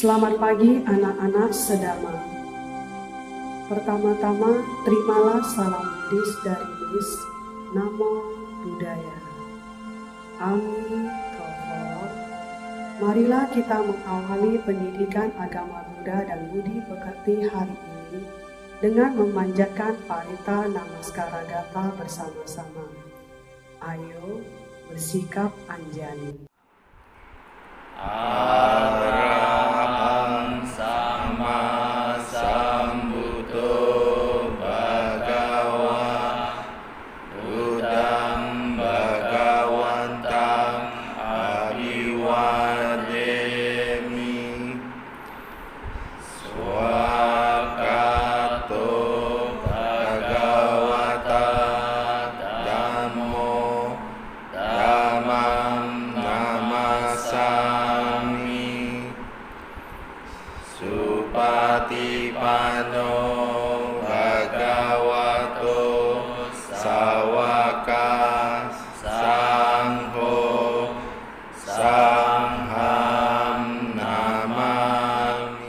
Selamat pagi anak-anak Sedama. Pertama-tama terimalah salam Buddhis dari Miss. Namo Buddhaya. Ami Tofo. Marilah kita mengawali pendidikan agama Buddha dan Budi Pekerti hari ini dengan memanjatkan Parita Namaskara Gata bersama-sama. Ayo bersikap anjani. Arahang Sama Sambuddho Bhagava Buddhang Bhagavantang Abhiwademi Swakato Bhagavata Dhammo Dhammam Namasami Supatipano Bhagavato Sawaka Sangho Sangham Namami.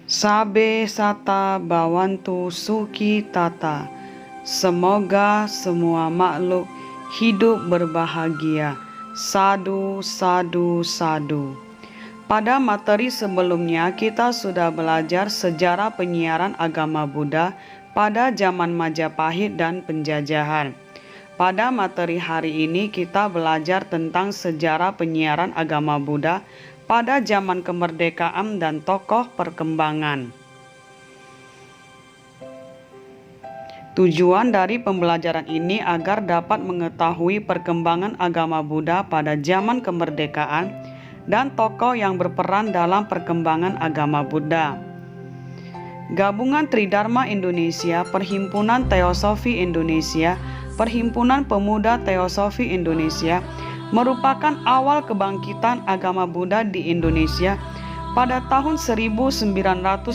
Sabe sata bawantu suki tata. Semoga semua makhluk hidup berbahagia. Sadu, sadu, sadu. Pada materi sebelumnya kita sudah belajar sejarah penyiaran agama Buddha pada zaman Majapahit dan penjajahan. Pada materi hari ini kita belajar tentang sejarah penyiaran agama Buddha pada zaman kemerdekaan dan tokoh perkembangan. Tujuan dari pembelajaran ini agar dapat mengetahui perkembangan agama Buddha pada zaman kemerdekaan dan tokoh yang berperan dalam perkembangan agama Buddha. Gabungan Tridharma Indonesia, Perhimpunan Teosofi Indonesia, Perhimpunan Pemuda Teosofi Indonesia merupakan awal kebangkitan agama Buddha di Indonesia pada tahun 1956.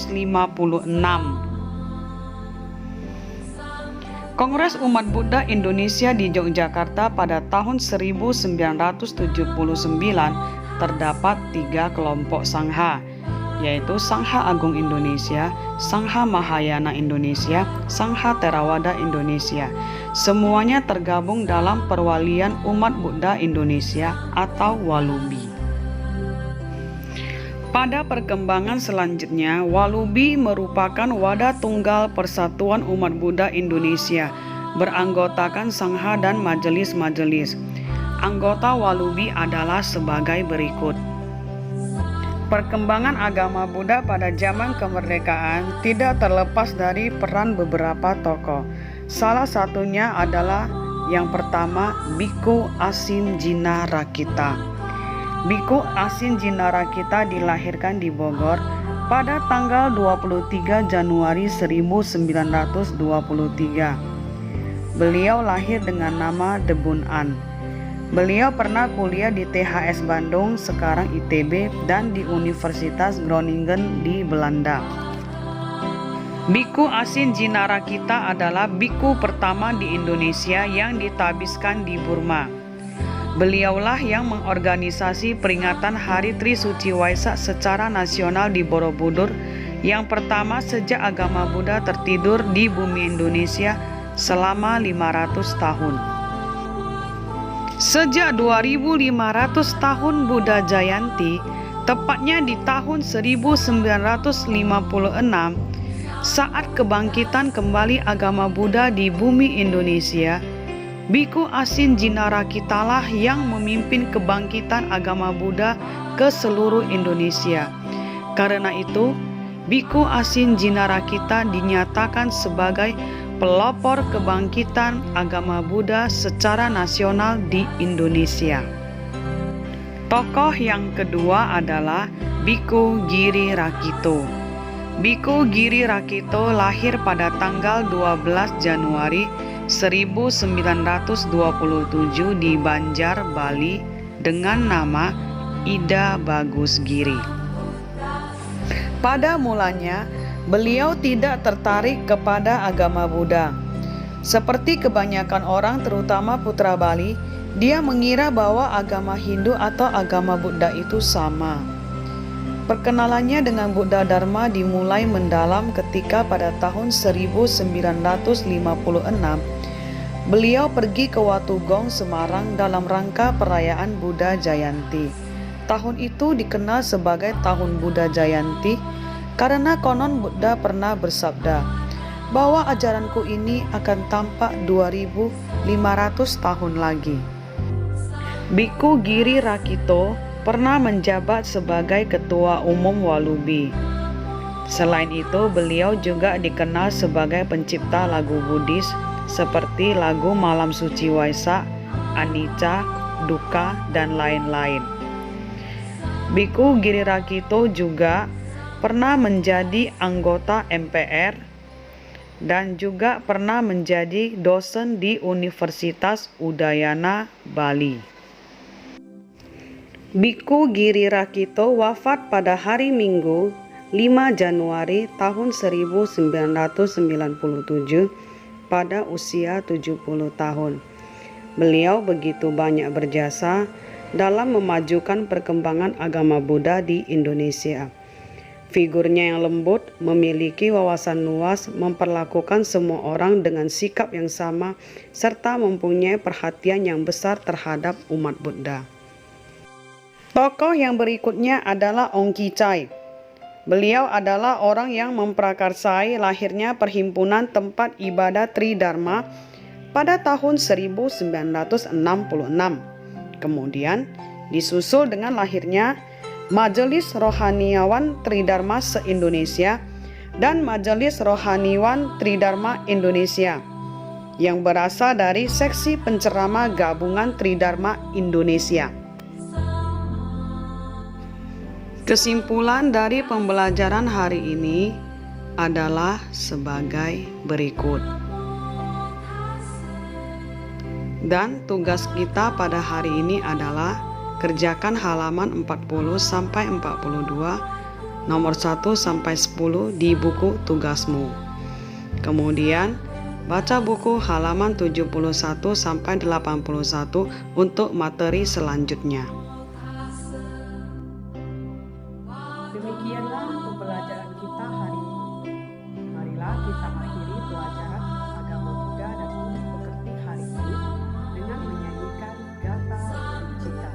Kongres Umat Buddha Indonesia di Yogyakarta pada tahun 1979 terdapat 3 kelompok sangha, yaitu Sangha Agung Indonesia, Sangha Mahayana Indonesia, Sangha Theravada Indonesia. Semuanya tergabung dalam Perwalian Umat Buddha Indonesia atau Walubi. Pada perkembangan selanjutnya, Walubi merupakan wadah tunggal Persatuan Umat Buddha Indonesia, beranggotakan sangha dan majelis-majelis. Anggota Walubi adalah sebagai berikut. Perkembangan agama Buddha pada zaman kemerdekaan tidak terlepas dari peran beberapa tokoh. Salah satunya adalah yang pertama, Bhikkhu Asin Jinarakkhita. Bhikkhu Asin Jinarakkhita dilahirkan di Bogor pada tanggal 23 Januari 1923. Beliau lahir dengan nama Debun An. Beliau pernah kuliah di THS Bandung, sekarang ITB, dan di Universitas Groningen di Belanda. Bhikkhu Asin Jinarakkhita adalah bhikkhu pertama di Indonesia yang ditabiskan di Burma. Beliaulah yang mengorganisasi peringatan Hari Trisuci Waisak secara nasional di Borobudur, yang pertama sejak agama Buddha tertidur di bumi Indonesia selama 500 tahun. Sejak 2500 tahun Buddha Jayanti, tepatnya di tahun 1956, saat kebangkitan kembali agama Buddha di bumi Indonesia, Bhikkhu Asin Jinarakkhita lah yang memimpin kebangkitan agama Buddha ke seluruh Indonesia. Karena itu, Bhikkhu Asin Jinarakkhita dinyatakan sebagai pelopor kebangkitan agama Buddha secara nasional di Indonesia. Tokoh yang kedua adalah Bhikkhu Giri Rakkhito. Bhikkhu Giri Rakkhito lahir pada tanggal 12 Januari 1927 di Banjar, Bali dengan nama Ida Bagus Giri. Pada mulanya, beliau tidak tertarik kepada agama Buddha. Seperti kebanyakan orang, terutama putra Bali, dia mengira bahwa agama Hindu atau agama Buddha itu sama. Perkenalannya dengan Buddha Dharma dimulai mendalam ketika pada tahun 1956 beliau pergi ke Watugong, Semarang dalam rangka perayaan Buddha Jayanti. Tahun itu dikenal sebagai Tahun Buddha Jayanti karena konon Buddha pernah bersabda bahwa ajaranku ini akan tampak 2500 tahun lagi. Bhikkhu Giri Rakkhito pernah menjabat sebagai Ketua Umum Walubi. Selain itu, beliau juga dikenal sebagai pencipta lagu Buddhis seperti lagu Malam Suci Waisak, Anicca, Dukkha, dan lain-lain. Bhikkhu Giri Rakkhito juga pernah menjadi anggota MPR dan juga pernah menjadi dosen di Universitas Udayana, Bali. Bhikkhu Giri Rakkhito wafat pada hari Minggu 5 Januari tahun 1997 pada usia 70 tahun. Beliau begitu banyak berjasa dalam memajukan perkembangan agama Buddha di Indonesia. Figurnya yang lembut, memiliki wawasan luas, memperlakukan semua orang dengan sikap yang sama, serta mempunyai perhatian yang besar terhadap umat Buddha. Tokoh yang berikutnya adalah Ongki Chai. Beliau adalah orang yang memprakarsai lahirnya Perhimpunan Tempat Ibadah Tridharma pada tahun 1966. Kemudian disusul dengan lahirnya Majelis Rohaniawan Tridharma se-Indonesia dan Majelis Rohaniawan Tridharma Indonesia yang berasal dari Seksi Penceramah Gabungan Tridharma Indonesia. Kesimpulan dari pembelajaran hari ini adalah sebagai berikut. Dan tugas kita pada hari ini adalah kerjakan halaman 40 sampai 42, nomor 1 sampai 10 di buku tugasmu. Kemudian baca buku halaman 71 sampai 81 untuk materi selanjutnya. Demikianlah pembelajaran kita hari ini. Marilah kita akhiri pelajaran agama Buddha dan untuk mengerti hari ini dengan menyanyikan Gatha Vicita.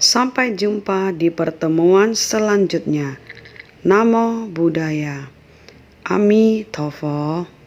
Sampai jumpa di pertemuan selanjutnya. Namo Buddhaya. Ami Tofo.